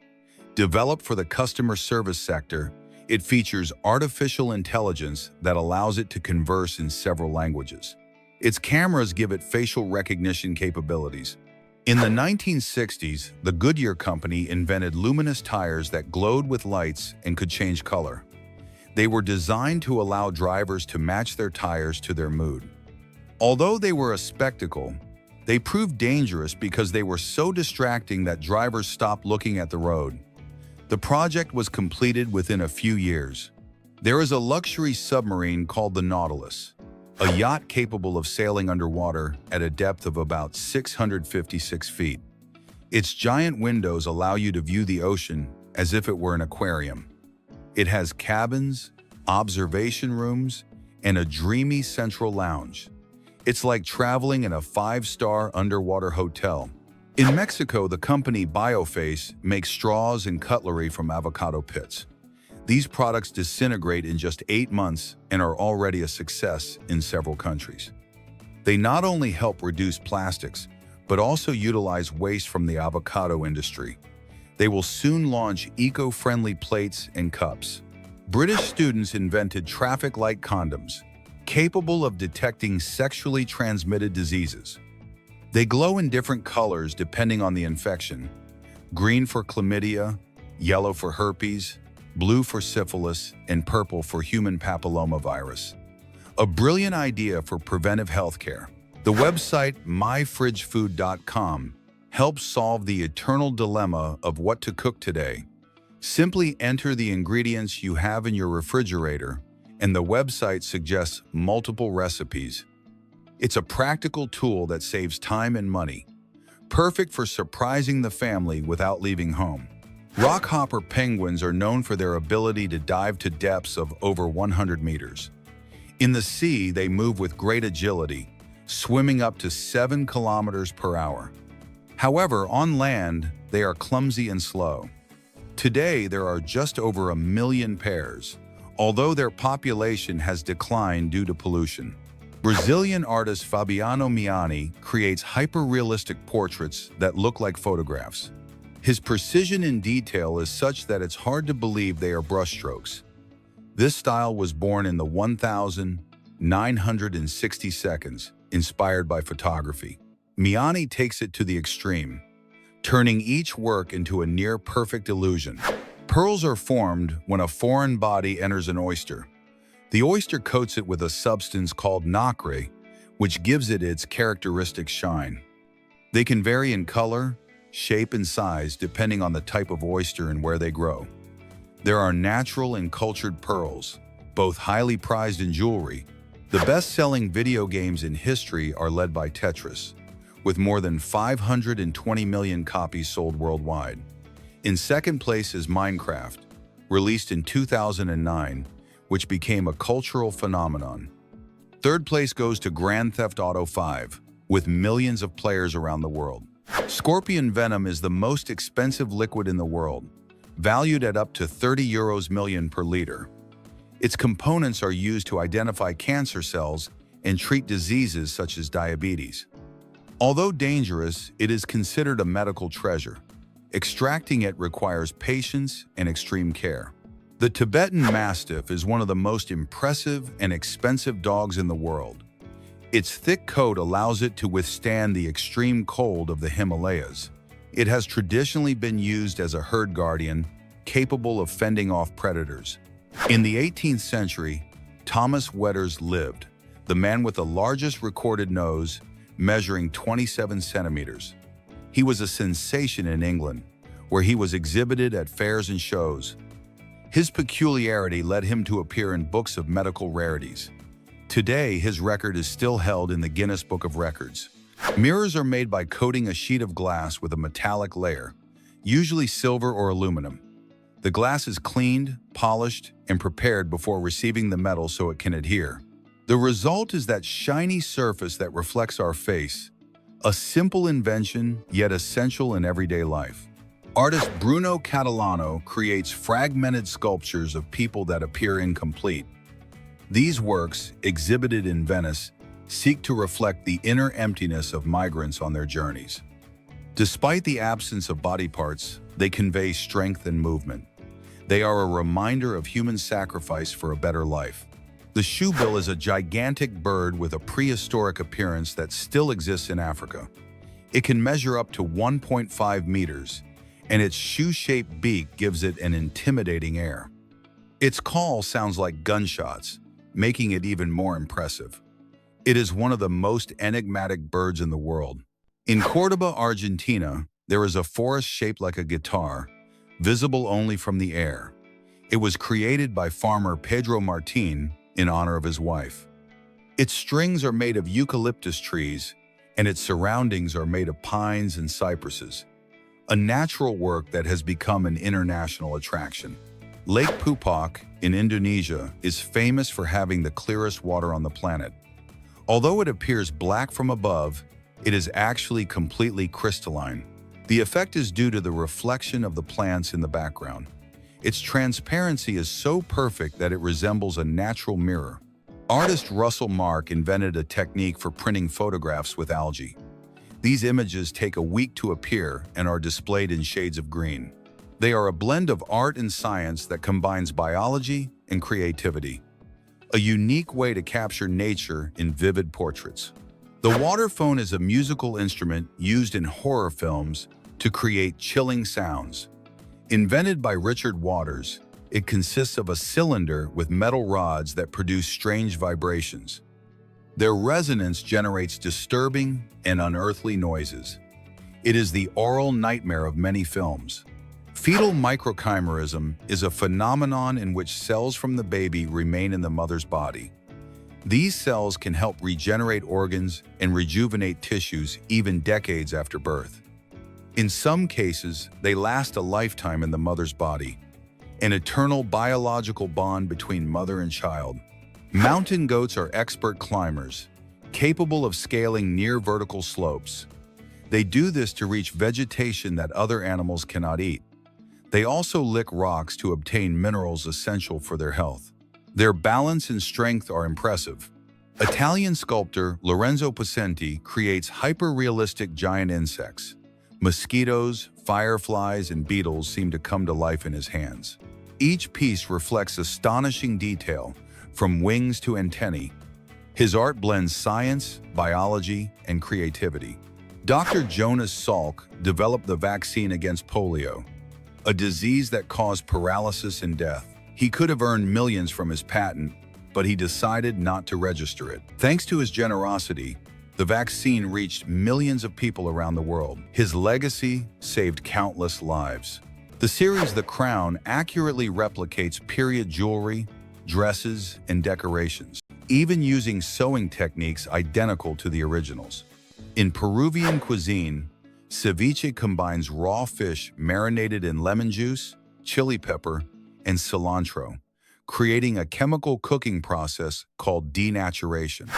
Developed for the customer service sector, it features artificial intelligence that allows it to converse in several languages. Its cameras give it facial recognition capabilities. In the 1960s, the Goodyear company invented luminous tires that glowed with lights and could change color. They were designed to allow drivers to match their tires to their mood. Although they were a spectacle, they proved dangerous because they were so distracting that drivers stopped looking at the road. The project was completed within a few years. There is a luxury submarine called the Nautilus, a yacht capable of sailing underwater at a depth of about 656 feet. Its giant windows allow you to view the ocean as if it were an aquarium. It has cabins, observation rooms, and a dreamy central lounge. It's like traveling in a 5-star underwater hotel. In Mexico, the company Bioface makes straws and cutlery from avocado pits. These products disintegrate in just 8 months and are already a success in several countries. They not only help reduce plastics, but also utilize waste from the avocado industry. They will soon launch eco-friendly plates and cups. British students invented traffic light condoms, capable of detecting sexually transmitted diseases. They glow in different colors depending on the infection: green for chlamydia, yellow for herpes, blue for syphilis, and purple for human papillomavirus. A brilliant idea for preventive healthcare. The website myfridgefood.com helps solve the eternal dilemma of what to cook today. Simply enter the ingredients you have in your refrigerator, and the website suggests multiple recipes. It's a practical tool that saves time and money, perfect for surprising the family without leaving home. Rockhopper penguins are known for their ability to dive to depths of over 100 meters. In the sea, they move with great agility, swimming up to 7 kilometers per hour. However, on land, they are clumsy and slow. Today, there are just over 1 million pairs, although their population has declined due to pollution. Brazilian artist Fabiano Miani creates hyper-realistic portraits that look like photographs. His precision in detail is such that it's hard to believe they are brushstrokes. This style was born in the 1960 seconds, inspired by photography. Miani takes it to the extreme, turning each work into a near-perfect illusion. Pearls are formed when a foreign body enters an oyster. The oyster coats it with a substance called nacre, which gives it its characteristic shine. They can vary in color, shape, and size depending on the type of oyster and where they grow. There are natural and cultured pearls, both highly prized in jewelry. The best-selling video games in history are led by Tetris, with more than 520 million copies sold worldwide. In second place is Minecraft, released in 2009, which became a cultural phenomenon. Third place goes to Grand Theft Auto 5, with millions of players around the world. Scorpion venom is the most expensive liquid in the world, valued at up to €30 million per liter. Its components are used to identify cancer cells and treat diseases such as diabetes. Although dangerous, it is considered a medical treasure. Extracting it requires patience and extreme care. The Tibetan Mastiff is one of the most impressive and expensive dogs in the world. Its thick coat allows it to withstand the extreme cold of the Himalayas. It has traditionally been used as a herd guardian, capable of fending off predators. In the 18th century, Thomas Wetters lived, the man with the largest recorded nose, measuring 27 centimeters. He was a sensation in England, where he was exhibited at fairs and shows. His peculiarity led him to appear in books of medical rarities. Today, his record is still held in the Guinness Book of Records. Mirrors are made by coating a sheet of glass with a metallic layer, usually silver or aluminum. The glass is cleaned, polished, and prepared before receiving the metal so it can adhere. The result is that shiny surface that reflects our face, a simple invention, yet essential in everyday life. Artist Bruno Catalano creates fragmented sculptures of people that appear incomplete. These works, exhibited in Venice, seek to reflect the inner emptiness of migrants on their journeys. Despite the absence of body parts, they convey strength and movement. They are a reminder of human sacrifice for a better life. The shoebill is a gigantic bird with a prehistoric appearance that still exists in Africa. It can measure up to 1.5 meters, and its shoe-shaped beak gives it an intimidating air. Its call sounds like gunshots, making it even more impressive. It is one of the most enigmatic birds in the world. In Córdoba, Argentina, there is a forest shaped like a guitar, visible only from the air. It was created by farmer Pedro Martin in honor of his wife. Its strings are made of eucalyptus trees, and its surroundings are made of pines and cypresses, a natural work that has become an international attraction. Lake Pupak in Indonesia is famous for having the clearest water on the planet. Although it appears black from above, it is actually completely crystalline. The effect is due to the reflection of the plants in the background. Its transparency is so perfect that it resembles a natural mirror. Artist Russell Mark invented a technique for printing photographs with algae. These images take a week to appear and are displayed in shades of green. They are a blend of art and science that combines biology and creativity, a unique way to capture nature in vivid portraits. The waterphone is a musical instrument used in horror films to create chilling sounds. Invented by Richard Waters, it consists of a cylinder with metal rods that produce strange vibrations. Their resonance generates disturbing and unearthly noises. It is the oral nightmare of many films. Fetal microchimerism is a phenomenon in which cells from the baby remain in the mother's body. These cells can help regenerate organs and rejuvenate tissues even decades after birth. In some cases, they last a lifetime in the mother's body, an eternal biological bond between mother and child. Mountain goats are expert climbers, capable of scaling near vertical slopes. They do this to reach vegetation that other animals cannot eat. They also lick rocks to obtain minerals essential for their health. Their balance and strength are impressive. Italian sculptor Lorenzo Pacenti creates hyper-realistic giant insects. Mosquitoes, fireflies, and beetles seem to come to life in his hands. Each piece reflects astonishing detail, from wings to antennae. His art blends science, biology, and creativity. Dr. Jonas Salk developed the vaccine against polio, a disease that caused paralysis and death. He could have earned millions from his patent, but he decided not to register it. Thanks to his generosity, the vaccine reached millions of people around the world. His legacy saved countless lives. The series The Crown accurately replicates period jewelry, dresses, and decorations, even using sewing techniques identical to the originals. In Peruvian cuisine, ceviche combines raw fish marinated in lemon juice, chili pepper, and cilantro, creating a chemical cooking process called denaturation.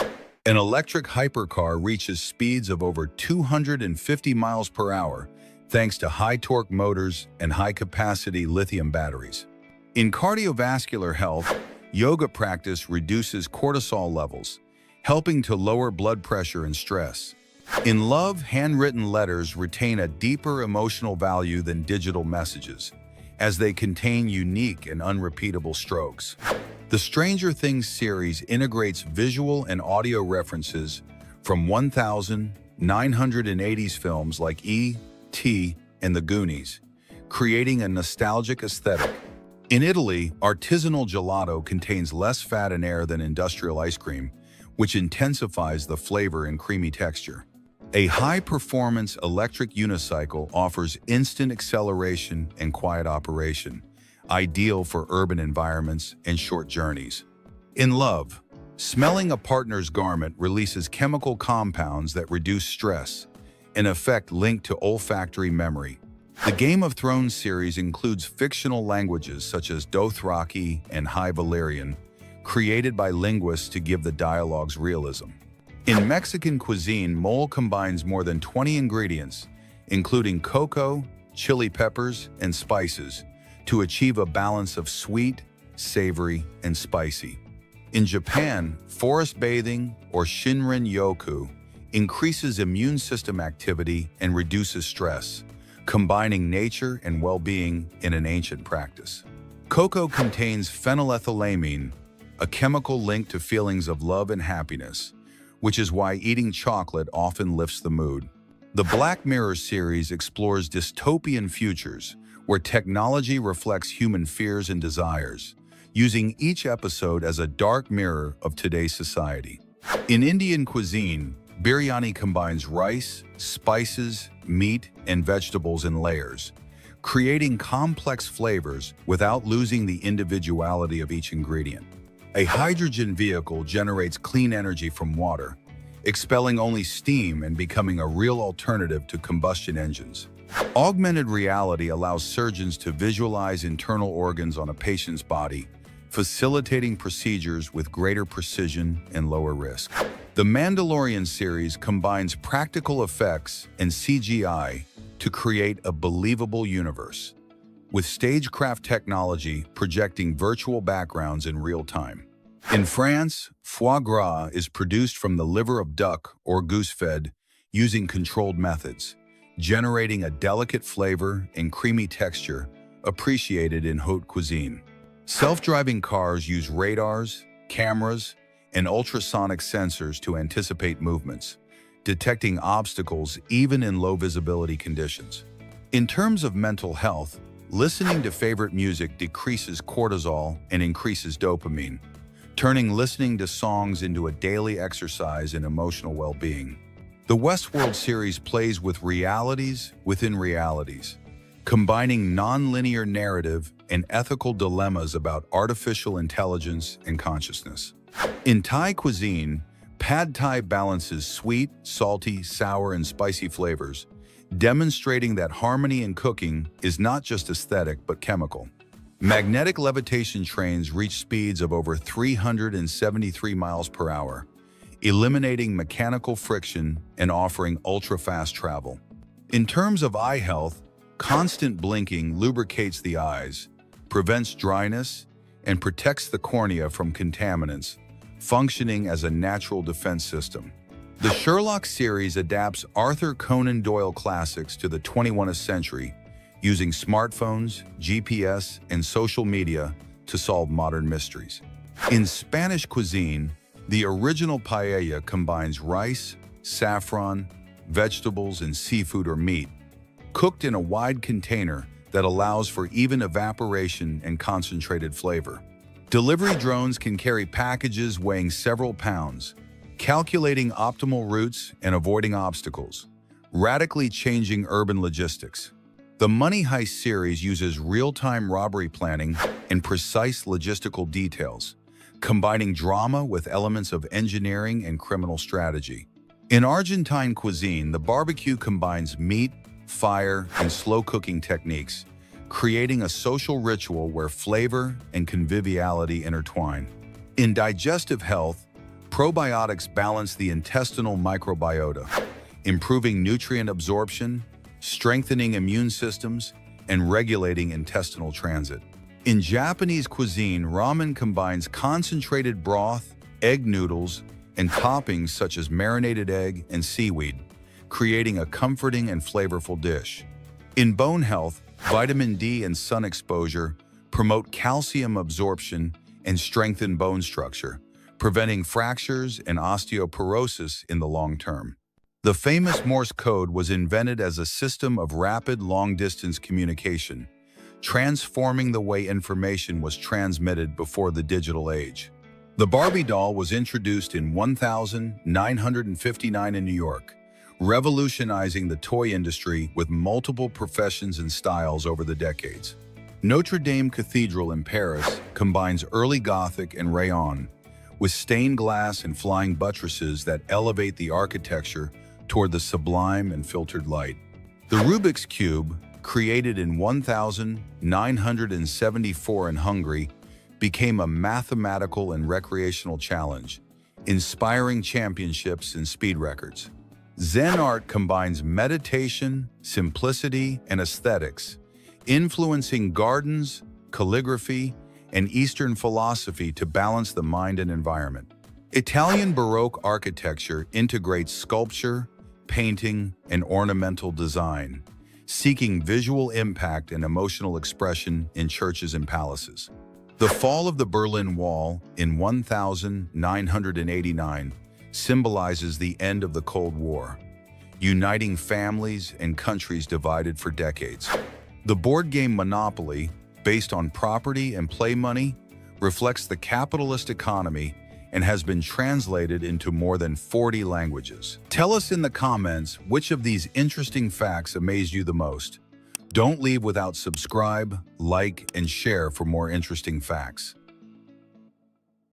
An electric hypercar reaches speeds of over 250 miles per hour thanks to high-torque motors and high-capacity lithium batteries. In cardiovascular health, yoga practice reduces cortisol levels, helping to lower blood pressure and stress. In love, handwritten letters retain a deeper emotional value than digital messages, as they contain unique and unrepeatable strokes. The Stranger Things series integrates visual and audio references from 1980s films like E.T. and The Goonies, creating a nostalgic aesthetic. In Italy, artisanal gelato contains less fat and air than industrial ice cream, which intensifies the flavor and creamy texture. A high-performance electric unicycle offers instant acceleration and quiet operation, ideal for urban environments and short journeys. In love, smelling a partner's garment releases chemical compounds that reduce stress, an effect linked to olfactory memory. The Game of Thrones series includes fictional languages such as Dothraki and High Valyrian, created by linguists to give the dialogues realism. In Mexican cuisine, mole combines more than 20 ingredients, including cocoa, chili peppers, and spices, to achieve a balance of sweet, savory, and spicy. In Japan, forest bathing, or Shinrin-yoku, increases immune system activity and reduces stress, combining nature and well-being in an ancient practice. Cocoa contains phenylethylamine, a chemical linked to feelings of love and happiness, which is why eating chocolate often lifts the mood. The Black Mirror series explores dystopian futures where technology reflects human fears and desires, using each episode as a dark mirror of today's society. In Indian cuisine, biryani combines rice, spices, meat, and vegetables in layers, creating complex flavors without losing the individuality of each ingredient. A hydrogen vehicle generates clean energy from water, expelling only steam and becoming a real alternative to combustion engines. Augmented reality allows surgeons to visualize internal organs on a patient's body, facilitating procedures with greater precision and lower risk. The Mandalorian series combines practical effects and CGI to create a believable universe, with stagecraft technology projecting virtual backgrounds in real time. In France, foie gras is produced from the liver of duck or goose-fed using controlled methods, generating a delicate flavor and creamy texture appreciated in haute cuisine. Self-driving cars use radars, cameras, and ultrasonic sensors to anticipate movements, detecting obstacles even in low-visibility conditions. In terms of mental health, listening to favorite music decreases cortisol and increases dopamine, turning listening to songs into a daily exercise in emotional well-being. The Westworld series plays with realities within realities, combining non-linear narrative and ethical dilemmas about artificial intelligence and consciousness. In Thai cuisine, Pad Thai balances sweet, salty, sour, and spicy flavors, demonstrating that harmony in cooking is not just aesthetic but chemical. Magnetic levitation trains reach speeds of over 373 miles per hour, eliminating mechanical friction and offering ultra-fast travel. In terms of eye health, constant blinking lubricates the eyes, prevents dryness, and protects the cornea from contaminants, functioning as a natural defense system. The Sherlock series adapts Arthur Conan Doyle classics to the 21st century, using smartphones, GPS, and social media to solve modern mysteries. In Spanish cuisine, the original paella combines rice, saffron, vegetables, and seafood or meat, cooked in a wide container that allows for even evaporation and concentrated flavor. Delivery drones can carry packages weighing several pounds, calculating optimal routes and avoiding obstacles, radically changing urban logistics. The Money Heist series uses real-time robbery planning and precise logistical details, combining drama with elements of engineering and criminal strategy. In Argentine cuisine, the barbecue combines meat, fire, and slow cooking techniques, creating a social ritual where flavor and conviviality intertwine. In digestive health, probiotics balance the intestinal microbiota, improving nutrient absorption, strengthening immune systems, and regulating intestinal transit. In Japanese cuisine, ramen combines concentrated broth, egg noodles, and toppings such as marinated egg and seaweed, creating a comforting and flavorful dish. In bone health, vitamin D and sun exposure promote calcium absorption and strengthen bone structure, preventing fractures and osteoporosis in the long term. The famous Morse code was invented as a system of rapid long-distance communication, transforming the way information was transmitted before the digital age. The Barbie doll was introduced in 1959 in New York, revolutionizing the toy industry with multiple professions and styles over the decades. Notre Dame Cathedral in Paris combines early Gothic and Rayon, with stained glass and flying buttresses that elevate the architecture toward the sublime and filtered light. The Rubik's Cube, created in 1974 in Hungary, became a mathematical and recreational challenge, inspiring championships and speed records. Zen art combines meditation, simplicity, and aesthetics, influencing gardens, calligraphy, and Eastern philosophy to balance the mind and environment. Italian Baroque architecture integrates sculpture, painting, and ornamental design, seeking visual impact and emotional expression in churches and palaces. The fall of the Berlin Wall in 1989 symbolizes the end of the Cold War, uniting families and countries divided for decades. The board game Monopoly, based on property and play money, reflects the capitalist economy and has been translated into more than 40 languages. Tell us in the comments which of these interesting facts amazed you the most. Don't leave without subscribe, like, and share for more interesting facts.